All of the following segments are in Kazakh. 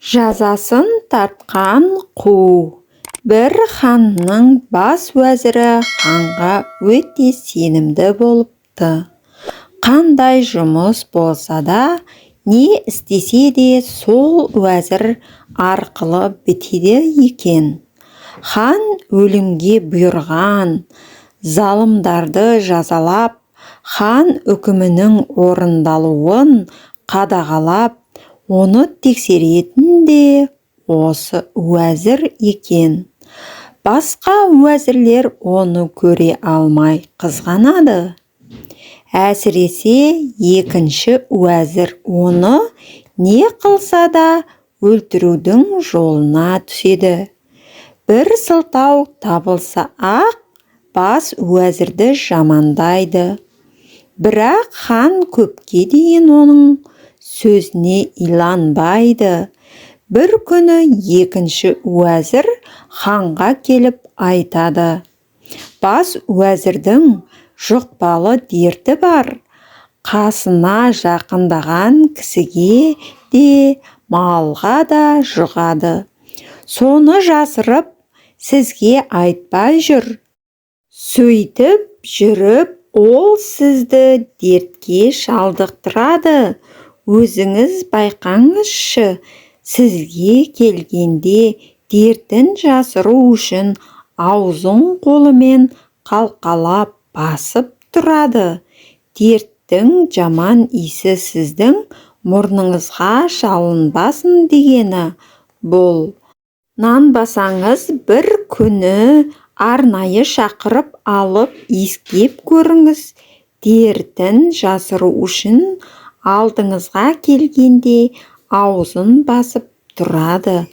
Жазасын тартқан қу. Бір ханның бас уәзірі ханға өте сенімді болыпты. Қандай жұмыс болса да, не істесе де сол уәзір арқылы бітеді екен. Хан өлімге бұйырған залымдарды жазалап, хан үкімінің орындалуын қадағалап, оны тексеретін де осы уәзір екен. Басқа уәзірлер оны көре алмай қызғанады. Әсіресе екінші уәзір оны не қылса да өлтірудің жолына түседі. Бір сылтау табылса ақ, бас уәзірді жамандайды. Бірақ хан көпке дейін оның сөзіне иланбайды. Бір күні екінші уәзір ханға келіп айтады: бас уәзірдің жұқпалы дерті бар. Қасына жақындаған кісіге де, малға да жұғады. Соны жасырып, сізге айтпай жүр. Сөйтіп жүріп, ол сізді дертке шалдықтырады. Өзіңіз байқаңызшы, сізге келгенде дертін жасыру үшін аузын қолымен қалқалап басып тұрады. Дерттің жаман иісі сіздің мұрныңызға шалынбасын дегені бұл. Нанбасаңыз бір күні арнайы шақырып алып иіскеп көріңіз. Дертін жасыру үшін алдыңызға келгенде аузын басып тұрады.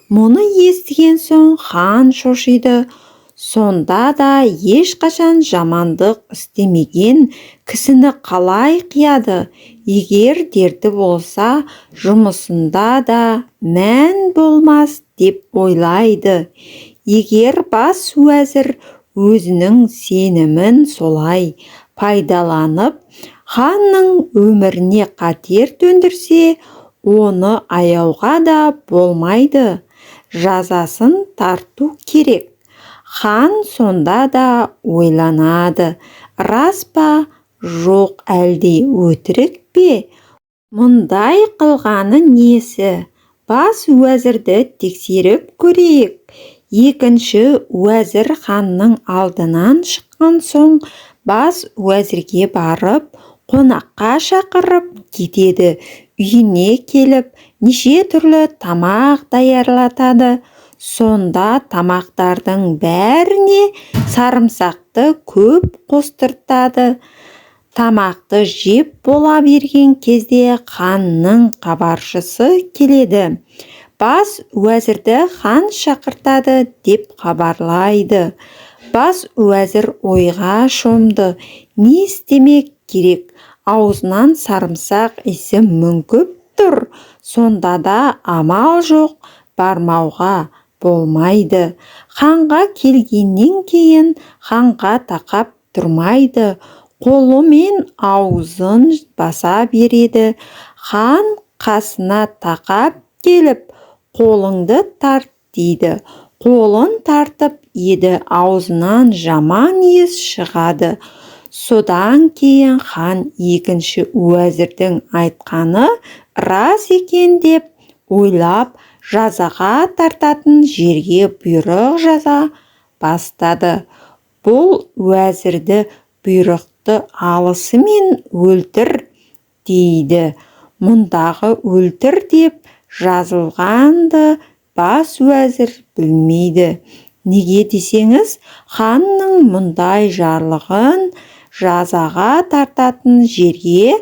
Мұны естіген соң хан шошиды. Сонда да ешқашан жамандық істемеген кісіні қалай қияды? Егер дерті болса, жұмысында да мән болмас деп ойлайды. Егер бас уәзір өзінің сенімін солай пайдаланып, ханның өміріне қатер төндірсе, оны аяуға да болмайды. Жазасын тарту керек. Хан сонда да ойланады: рас па, жоқ әлде өтірік пе? Мұндай қылғаны несі? Бас уәзірді тексеріп көрейік. Екінші уәзір ханның алдынан шыққан соң, бас уәзірге барып, қонаққа шақырып кетеді. Үйіне келіп, неше түрлі тамақ даярлатады. Сонда тамақтардың бәріне сарымсақты көп қостыртады. Тамақты жеп бола берген кезде ханның хабаршысы келеді. Бас уәзірді хан шақыртады деп хабарлайды. Бас уәзір ойға шомды. Не істемек керек? Аузынан сарымсақ иісі мүңкіп тұр. Сонда да амал жоқ, бармауға болмайды. Ханға келгеннен кейін ханға тақап тұрмайды. Қолымен аузын баса береді. Хан қасына тақап келіп, қолыңды тарт дейді. Қолын тартып еді, аузынан жаман иіс шығады. Содан кейін хан екінші уәзірдің айтқаны рас екен деп ойлап, жазаға тартатын жерге бұйрық жаза бастады. Бұл уәзірді бұйрықты алысымен өлтір дейді. Мұндағы өлтір деп жазылғанды бас уәзір білмейді. Неге десеңіз, ханның мұндай жарлығын жазаға тартатын жерге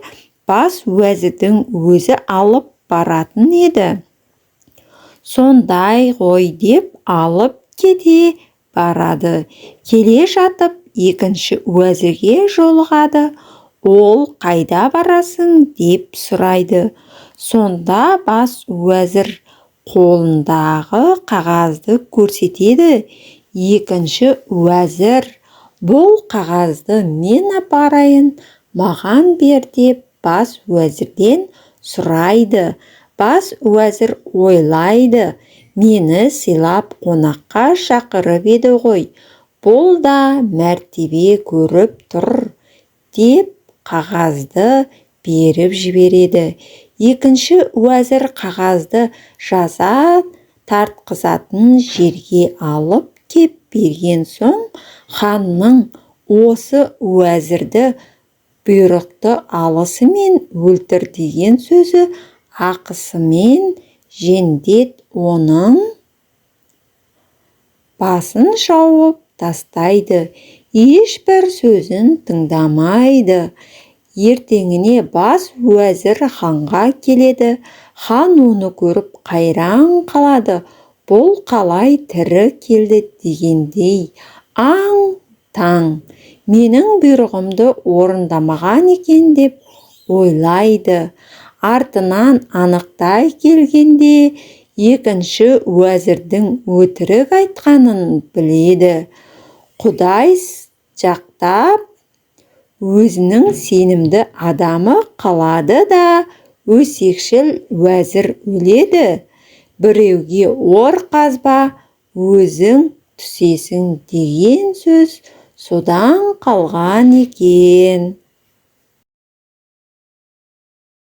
бас уәзірдің өзі алып баратын еді. Сондай ғой деп алып кете барады. Келе жатып екінші уәзірге жолығады. Ол қайда барасың деп сұрайды. Сонда бас уәзір қолындағы қағазды көрсетеді. Екінші уәзір: бұл қағазды мен апарайын, маған бер деп бас уәзірден сұрайды. Бас уәзір ойлайды, мені сыйлап қонаққа шақырып еді ғой, бұл да мәртебе көріп тұр, деп қағазды беріп жібереді. Екінші уәзір қағазды жаза тартқызатын жерге алып кеп берген соң, ханның осы уәзірді бұйрықты алысымен өлтір деген сөзі ақысымен жендет оның басын шауып тастайды, ешбір сөзін тыңдамайды. Ертеңіне бас уәзір ханға келеді. Хан оны көріп қайран қалады. Бұл қалай тірі келді дегендей аң-таң, менің бұйрығымды орындамаған екен деп ойлайды. Артынан анықтай келгенде екінші уәзірдің өтірік айтқанын біледі. Құдай жақтап өзінің сенімді адамы қалады да өсекшіл уәзір өледі. Біреуге ор қазба, өзің түсесің деген сөз содан қалған екен.